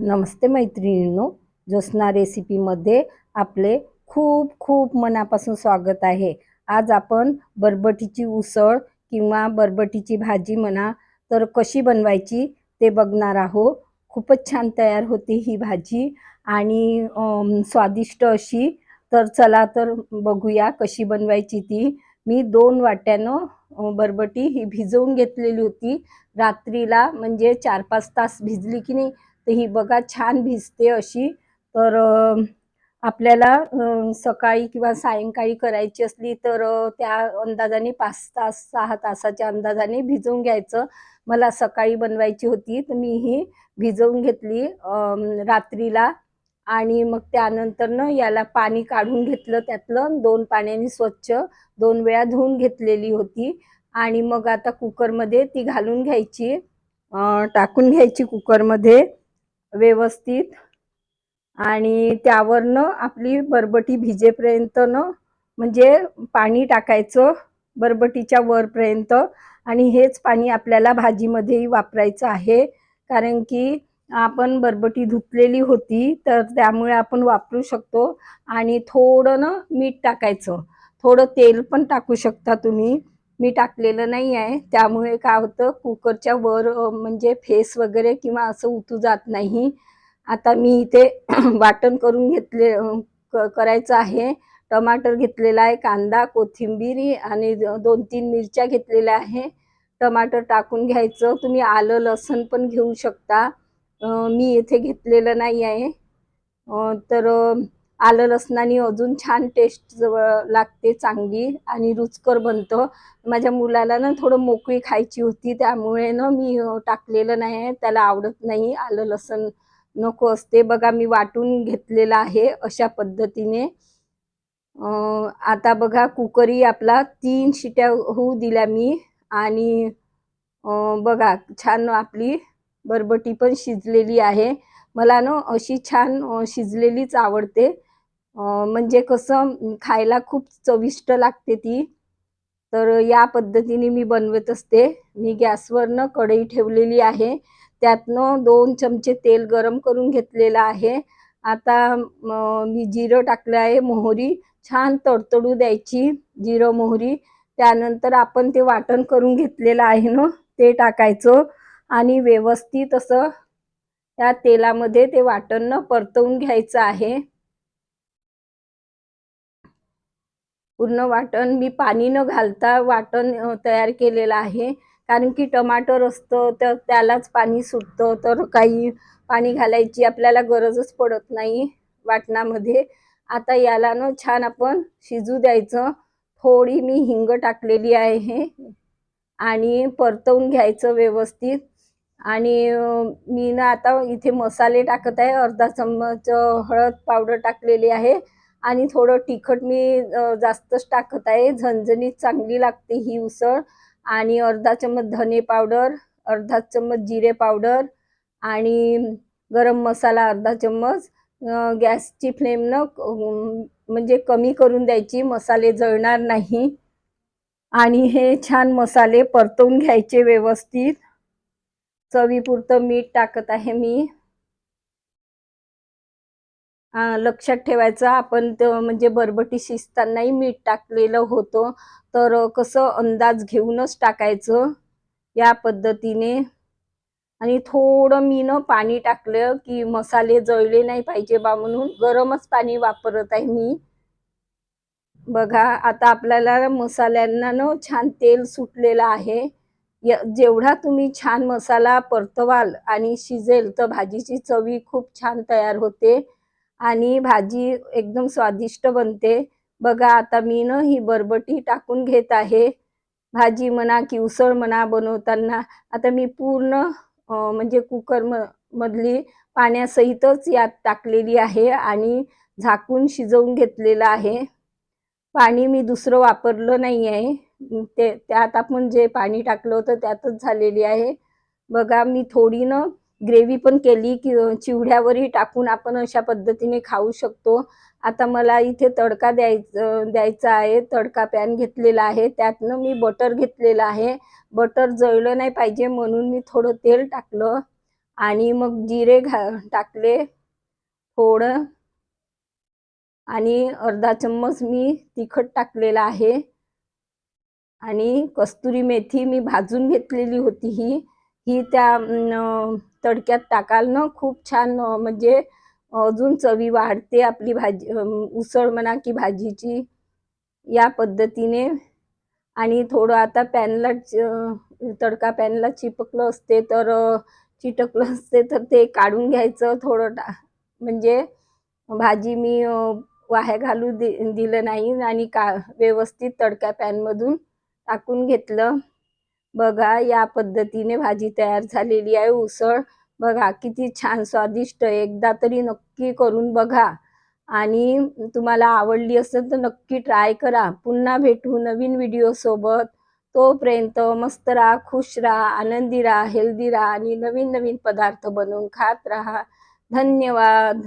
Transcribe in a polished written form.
नमस्ते मैत्रिणींनो, ज्योत्स्ना रेसिपीमध्ये आपले खूप खूप मनापासून स्वागत आहे। आज आपण बरबटीची उसळ किंवा बरबटीची भाजी म्हणा तर कशी बनवायची ते बघणार आहोत। खूपच छान तयार होते ही भाजी आणि स्वादिष्ट अशी। तर चला तर बघूया कशी बनवायची ती। मी 2 वाट्यानं बरबटी ही भिजवून घेतलेली होती रात्रीला, म्हणजे 4-5 तास भिजली की नाही तर ही बघा छान भिजते अशी। तर आपल्याला सकाळी किंवा सायंकाळी करायची असली तर त्या अंदाजाने 5 तास 6 तासाच्या अंदाजाने भिजवून घ्यायचं। मला सकाळी बनवायची होती तर मी ही भिजवून घेतली रात्रीला आणि मग त्यानंतर याला पाणी काढून घेतलं त्यातलं, 2 पाण्याने स्वच्छ 2 वेळा धुवून घेतलेली होती आणि मग आता कुकरमध्ये ती घालून घ्यायची, टाकून घ्यायची कुकरमध्ये व्यवस्थित आणि त्यावरनं आपली बरबटी भिजेपर्यंत म्हणजे पाणी टाकायचं बरबटीच्या वरपर्यंत आणि हेच पाणी आपल्याला भाजीमध्येही वापरायचं आहे, कारण की आपण बरबटी धुतलेली होती तर त्यामुळे आपण वापरू शकतो। आणि थोडं मीठ टाकायचं, थोडं तेल पण टाकू शकता तुम्ही। मी टाकलेलं नाही आहे त्यामुळे काय होतं कुकरच्या वर म्हणजे फेस वगैरे किंवा असं उतू जात नाही। आता मी इथे वाटण करून घेतले करायचं आहे। टमाटर घेतलेला आहे, कांदा, कोथिंबीर आणि 2-3 मिरच्या घेतलेल्या आहे। टमाटर टाकून घ्यायचं, तुम्ही आलं लसूण पण घेऊ शकता, मी इथे घेतलेलं नाही आहे। तर आलं लसणाने अजून छान टेस्ट लागते चांगली आणि रुचकर बनतं। माझ्या मुलाला थोडं मोकळी खायची होती त्यामुळे मी टाकलेलं नाही आहे, त्याला आवडत नाही आलं लसूण नको असते। बघा मी वाटून घेतलेलं आहे अशा पद्धतीने। आता बघा कुकरही आपला 3 शिट्या होऊ दिल्या मी आणि बघा छान आपली बरबटी पण शिजलेली आहे। मला अशी छान शिजलेलीच आवडते, म्हणजे कसं खायला खूप चविष्ट लागते ती। तर या पद्धतीने मी बनवत असते। मी गॅसवर कढई ठेवलेली आहे, त्यातनं 2 चमचे तेल गरम करून घेतलेलं आहे। आता मी जिरं टाकलं आहे, मोहरी छान तडतडू द्यायची जिरं मोहरी। त्यानंतर आपण ते वाटण करून घेतलेलं आहे ते टाकायचं आणि व्यवस्थित असं त्या तेलामध्ये ते वाटण परतवून घ्यायचं आहे। पूर्ण वाटण मी पाणी न घालता वाटण तयार केलेलं आहे, कारण की टमाटर असतं तर त्यालाच पाणी सुटतं, तर काही पाणी घालायची आपल्याला गरजच पडत नाही वाटणामध्ये। आता याला छान आपण शिजू द्यायचं। थोडी मी हिंग टाकलेली आहे आणि परतवून घ्यायचं व्यवस्थित। आणि मी आता इथे मसाले टाकत आहे, अर्धा चम्मच हळद पावडर टाकलेली आहे आणि थोडं तिखट मी जास्तच टाकत आहे, झणझणीत चांगली लागते ही उसळ। आणि अर्धा चम्मच धने पावडर, अर्धा चम्मच जिरे पावडर आणि गरम मसाला अर्धा चम्मच। गॅसची फ्लेम म्हणजे कमी करून द्यायची, मसाले जळणार नाही। आणि हे छान मसाले परतवून घ्यायचे व्यवस्थित। चवीपुरतं मीठ टाकत आहे मी। लक्षात ठेवायचं आपण म्हणजे बरबटी शिजतानाही मीठ टाकलेलं होतं, तर कसं अंदाज घेऊनच टाकायचं या पद्धतीने। आणि थोडं मी पाणी टाकलं की मसाले जळले नाही पाहिजे बा म्हणून गरमच पाणी वापरत आहे मी। बघा आता आपल्याला मसाल्यांना छान तेल सुटलेलं आहे। जेवढा तुम्ही छान मसाला परतवाल आणि शिजेल तर भाजीची चवी खूप छान तयार होते आणि भाजी एकदम स्वादिष्ट बनते। बघा आता मी ही बरबटी टाकून घेत आहे, भाजी म्हणा की उसळ म्हणा बनवताना। आता मी पूर्ण म्हणजे कुकर मधली पाण्यासहितच यात टाकलेली आहे आणि झाकून शिजवून घेतलेलं आहे। पाणी मी दुसरं वापरलं नाही आहे, त्यात आपण जे पाणी टाकलं होतं त्यातच झालेली आहे। बघा मी थोडी ग्रेव्ही पण केली की चिवड्यावरही टाकून आपण अशा पद्धतीने खाऊ शकतो। आता मला इथे तडका द्यायचा आहे। तडका पॅन घेतलेला आहे, त्यातनं मी बटर घेतलेलं आहे। बटर जळलं नाही पाहिजे म्हणून मी थोडं तेल टाकलं आणि मग जिरे टाकले थोडं, आणि अर्धा चम्मच मी तिखट टाकलेला आहे, आणि कस्तुरी मेथी मी भाजून घेतलेली होती ही त्या तडक्यात टाकाल ना खूप छान म्हणजे अजून चवी वाढते आपली भाजी, उसळ म्हणा की भाजीची, या पद्धतीने. आणि थोडं आता पॅनला तडका पॅनला चिटकलं असते तर ते काढून घ्यायचं थोडं म्हणजे भाजी मी वाया घालू दिलं नाही, आणि व्यवस्थित तडका पॅनमधून टाकून घेतलं. बघा या पद्धतीने भाजी तयार झालेली आहे उसळ. बघा किती छान स्वादिष्ट, एकदा तरी नक्की करून बघा. आणि तुम्हाला आवडली असेल तर नक्की ट्राय करा. पुन्हा भेटू नवीन व्हिडिओ सोबत. तोपर्यंत मस्त राहा, खुश राहा, आनंदी राहा, हेल्दी राहा, आणि नवीन नवीन पदार्थ बनवून खात राहा. धन्यवाद.